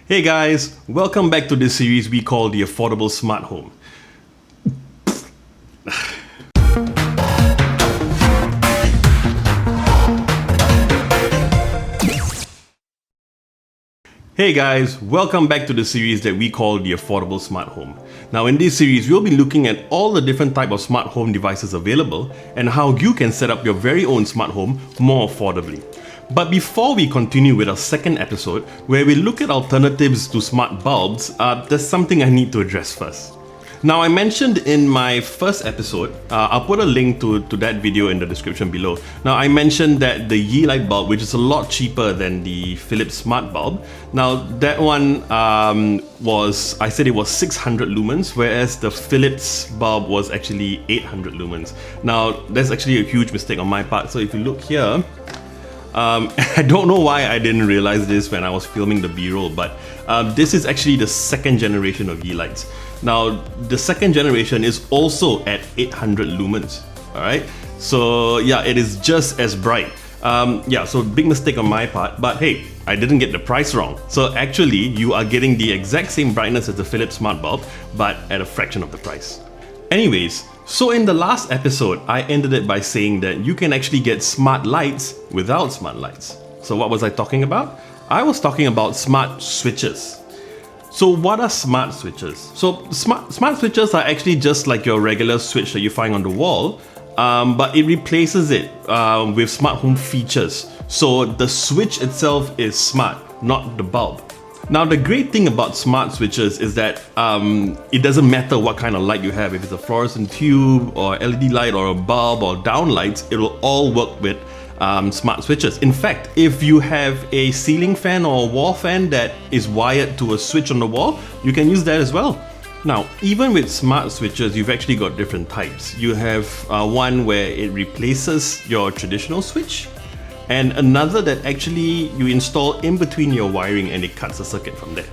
Hey guys, welcome back to this series we call the Affordable Smart Home. Hey guys, welcome back to the series that we call the Affordable Smart Home. Now in this series, we'll be looking at all the different types of smart home devices available and how you can set up your very own smart home more affordably. But before we continue with our second episode, where we look at alternatives to smart bulbs, there's something I need to address first. Now, I mentioned in my first episode, I'll put a link to that video in the description below. Now, I mentioned that the Yeelight bulb, which is a lot cheaper than the Philips Smart bulb. Now, that one I said it was 600 lumens, whereas the Philips bulb was actually 800 lumens. Now, that's actually a huge mistake on my part. So if you look here, I don't know why I didn't realize this when I was filming the B-roll, but this is actually the second generation of Yeelights. Now, the second generation is also at 800 lumens, alright? So yeah, it is just as bright. So big mistake on my part, but hey, I didn't get the price wrong. So actually, you are getting the exact same brightness as the Philips Smart bulb, but at a fraction of the price. Anyways, so in the last episode, I ended it by saying that you can actually get smart lights without smart lights. So what was I talking about? I was talking about smart switches. So what are smart switches? So smart switches are actually just like your regular switch that you find on the wall, but it replaces it with smart home features. So the switch itself is smart, not the bulb. Now, the great thing about smart switches is that it doesn't matter what kind of light you have. If it's a fluorescent tube or LED light or a bulb or downlights, it will all work with smart switches. In fact, if you have a ceiling fan or a wall fan that is wired to a switch on the wall, you can use that as well. Now, even with smart switches, you've actually got different types. You have one where it replaces your traditional switch, and another that actually you install in between your wiring and it cuts the circuit from there.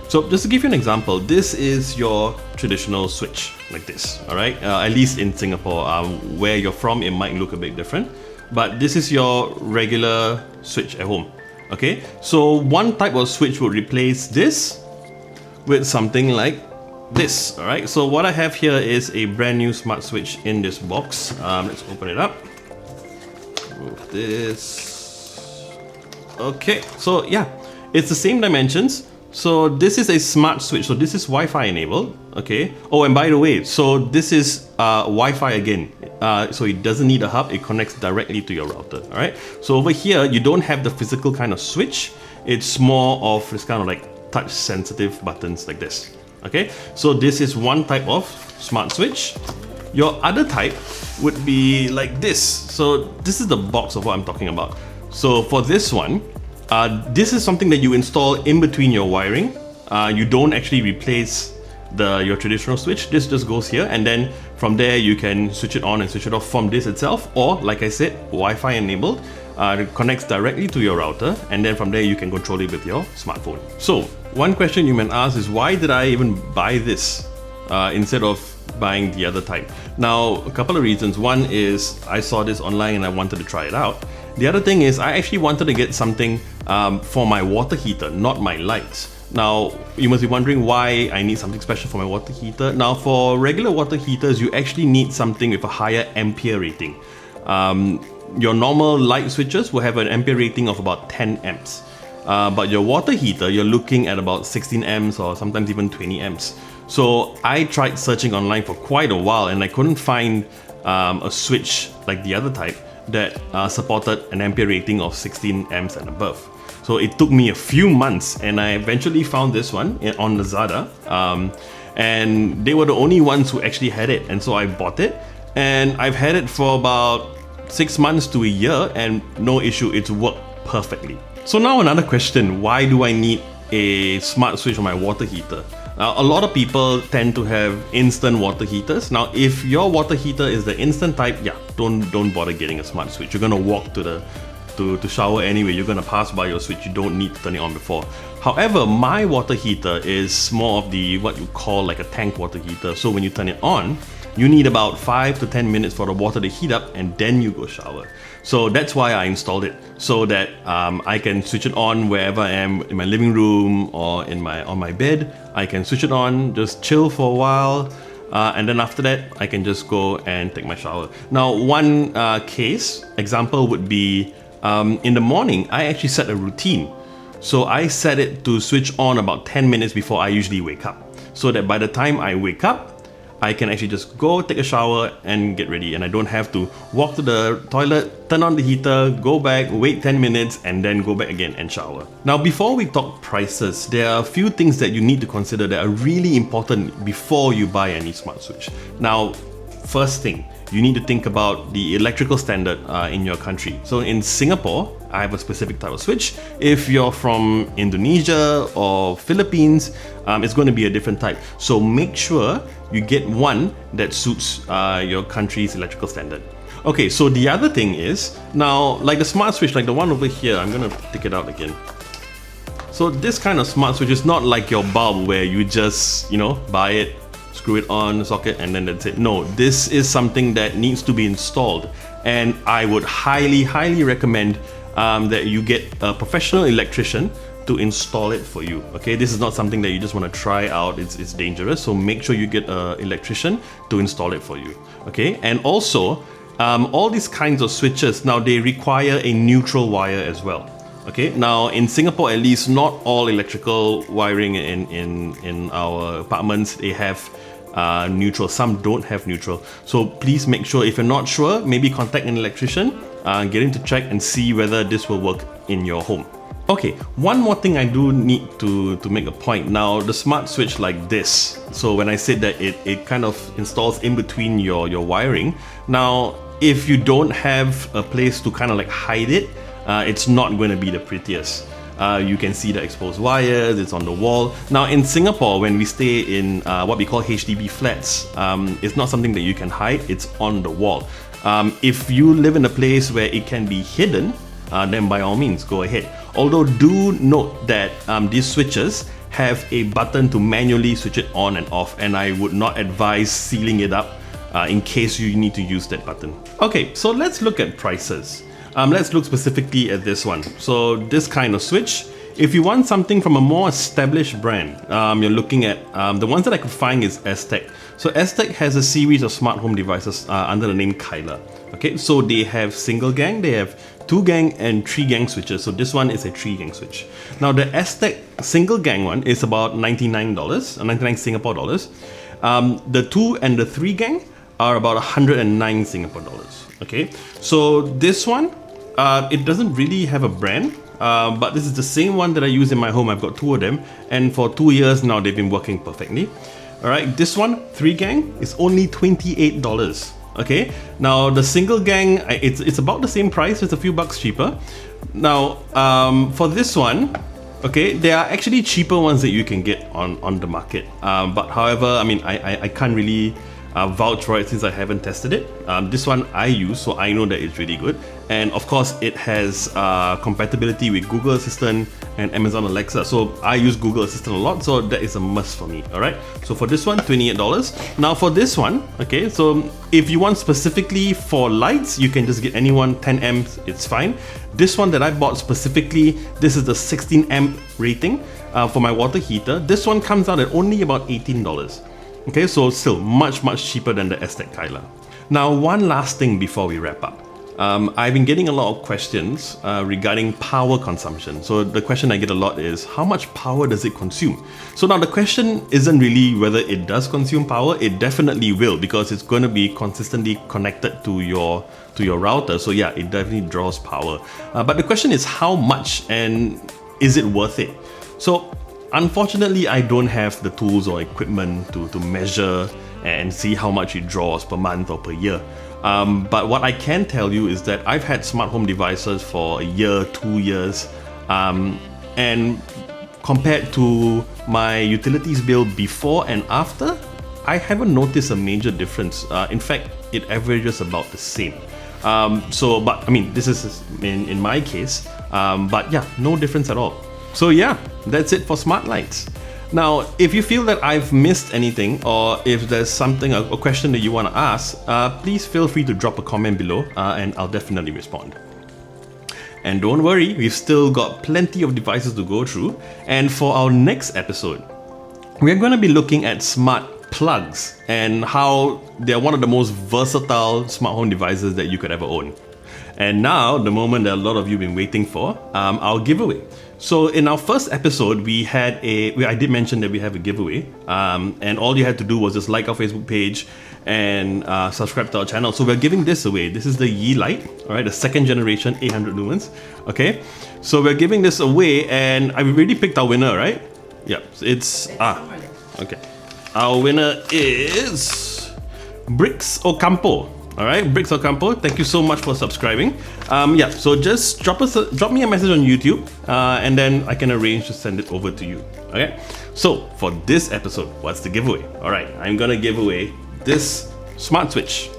So just to give you an example, this is your traditional switch, like this, alright? At least in Singapore, where you're from, it might look a bit different. But this is your regular switch at home, okay? So one type of switch would replace this with something like this, alright? So what I have here is a brand new smart switch in this box. Let's open it up. Move this. Okay, so yeah, it's the same dimensions. So this is a smart switch. So this is Wi-Fi enabled. Okay. Oh, and by the way, so this is Wi-Fi again. So it doesn't need a hub. It connects directly to your router. All right. So over here, you don't have the physical kind of switch. It's more of this kind of like touch sensitive buttons like this. Okay. So this is one type of smart switch. Your other type would be like this. So this is the box of what I'm talking about. So for this one, this is something that you install in between your wiring. You don't actually replace your traditional switch. This just goes here, and then from there you can switch it on and switch it off from this itself, or like I said, Wi-Fi enabled. It connects directly to your router, and then from there you can control it with your smartphone. So one question you may ask is, why did I even buy this instead of buying the other type? Now, a couple of reasons. One is I saw this online and I wanted to try it out. The other thing is I actually wanted to get something for my water heater, not my lights. Now, you must be wondering why I need something special for my water heater. Now, for regular water heaters, you actually need something with a higher ampere rating. Your normal light switches will have an ampere rating of about 10 amps. But your water heater, you're looking at about 16 amps or sometimes even 20 amps. So I tried searching online for quite a while and I couldn't find a switch like the other type that supported an ampere rating of 16 amps and above. So it took me a few months and I eventually found this one on Lazada, and they were the only ones who actually had it, and so I bought it and I've had it for about 6 months to a year and no issue, it's worked perfectly. So now another question, why do I need a smart switch on my water heater? Now, a lot of people tend to have instant water heaters. Now, if your water heater is the instant type, yeah, don't bother getting a smart switch. You're gonna walk to to shower anyway. You're gonna pass by your switch. You don't need to turn it on before. However, my water heater is more of the what you call like a tank water heater. So when you turn it on, you need about 5 to 10 minutes for the water to heat up and then you go shower. So that's why I installed it, so that I can switch it on wherever I am, in my living room or on my bed. I can switch it on, just chill for a while, and then after that I can just go and take my shower. Now one example would be in the morning I actually set a routine. So I set it to switch on about 10 minutes before I usually wake up, so that by the time I wake up I can actually just go take a shower and get ready, and I don't have to walk to the toilet, turn on the heater, go back, wait 10 minutes and then go back again and shower. Now before we talk prices, there are a few things that you need to consider that are really important before you buy any smart switch. Now, first thing, you need to think about the electrical standard in your country. So in Singapore, I have a specific type of switch. If you're from Indonesia or Philippines, it's going to be a different type. So make sure you get one that suits your country's electrical standard. Okay, so the other thing is, now like the smart switch, like the one over here, I'm going to take it out again. So this kind of smart switch is not like your bulb where you just, buy it, screw it on the socket and then that's it. No, this is something that needs to be installed, and I would highly recommend that you get a professional electrician to install it for you. Okay, this is not something that you just want to try out. It's dangerous, so make sure you get an electrician to install it for you. Okay, and also all these kinds of switches now, they require a neutral wire as well. Okay, now in Singapore at least, not all electrical wiring in our apartments, they have neutral. Some don't have neutral. So please make sure, if you're not sure, maybe contact an electrician, get him to check and see whether this will work in your home. Okay, one more thing I do need to make a point. Now, the smart switch like this, so when I said that it kind of installs in between your wiring, now if you don't have a place to kind of like hide it, it's not going to be the prettiest. You can see the exposed wires, it's on the wall. Now in Singapore, when we stay in what we call HDB flats, it's not something that you can hide, it's on the wall. If you live in a place where it can be hidden, then by all means go ahead. Although do note that these switches have a button to manually switch it on and off, and I would not advise sealing it up in case you need to use that button. Okay, so let's look at prices. Let's look specifically at this one. So this kind of switch, if you want something from a more established brand, you're looking at, the ones that I could find is Aztec. So Aztec has a series of smart home devices under the name Kyla. Okay, so they have single gang, they have 2 gang and 3 gang switches. So this one is a 3 gang switch. Now the Aztec single gang one is about $99, 99 Singapore dollars. The 2 and the 3 gang are about 109 Singapore dollars. Okay, so this one, it doesn't really have a brand, but this is the same one that I use in my home. I've got 2 of them, and for 2 years now they've been working perfectly. Alright, this one, 3 gang, is only $28. Okay, now the single gang, it's about the same price, it's a few bucks cheaper. Now, for this one, okay, there are actually cheaper ones that you can get on the market. But however, I mean, I can't really vouch for it since I haven't tested it. This one I use, so I know that it's really good. And of course, it has compatibility with Google Assistant and Amazon Alexa. So I use Google Assistant a lot, so that is a must for me. Alright, so for this one, $28. Now for this one, okay, so if you want specifically for lights, you can just get any one, 10 amps, it's fine. This one that I bought specifically, this is the 16 amp rating for my water heater. This one comes out at only about $18. Okay, so still much cheaper than the Aztec Kyla. Now, one last thing before we wrap up. I've been getting a lot of questions regarding power consumption. So the question I get a lot is, how much power does it consume? So now the question isn't really whether it does consume power. It definitely will, because it's going to be consistently connected to your router. So yeah, it definitely draws power. But the question is how much, and is it worth it? So unfortunately, I don't have the tools or equipment to measure and see how much it draws per month or per year. But what I can tell you is that I've had smart home devices for a year, 2 years, and compared to my utilities bill before and after, I haven't noticed a major difference. In fact, it averages about the same. But I mean, this is in my case, but yeah, no difference at all. So yeah, that's it for smart lights. Now, if you feel that I've missed anything, or if there's something, a question that you want to ask, please feel free to drop a comment below, and I'll definitely respond. And don't worry, we've still got plenty of devices to go through, and for our next episode, we're going to be looking at smart plugs and how they're one of the most versatile smart home devices that you could ever own. And now, the moment that a lot of you have been waiting for, our giveaway. So in our first episode, I did mention that we have a giveaway, and all you had to do was just like our Facebook page and subscribe to our channel. So we're giving this away. This is the Yi Light, all right, the second generation 800 lumens. Okay, so we're giving this away, and I've already picked our winner, right? Yeah, it's okay. Our winner is Bricks Ocampo. All right, Bricks Ocampo, thank you so much for subscribing. Yeah, so just drop me a message on YouTube, and then I can arrange to send it over to you. Okay, so for this episode, what's the giveaway? All right, I'm gonna give away this smart switch.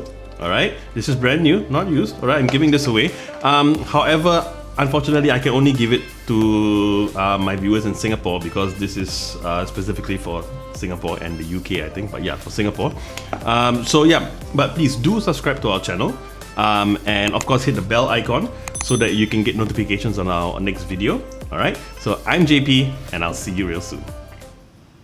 All right, this is brand new, not used. All right, I'm giving this away. However, unfortunately, I can only give it to my viewers in Singapore, because this is specifically for Singapore and the UK, I think, but yeah, for Singapore. So yeah, but please do subscribe to our channel, and of course hit the bell icon so that you can get notifications on our next video. Alright, so I'm JP, and I'll see you real soon.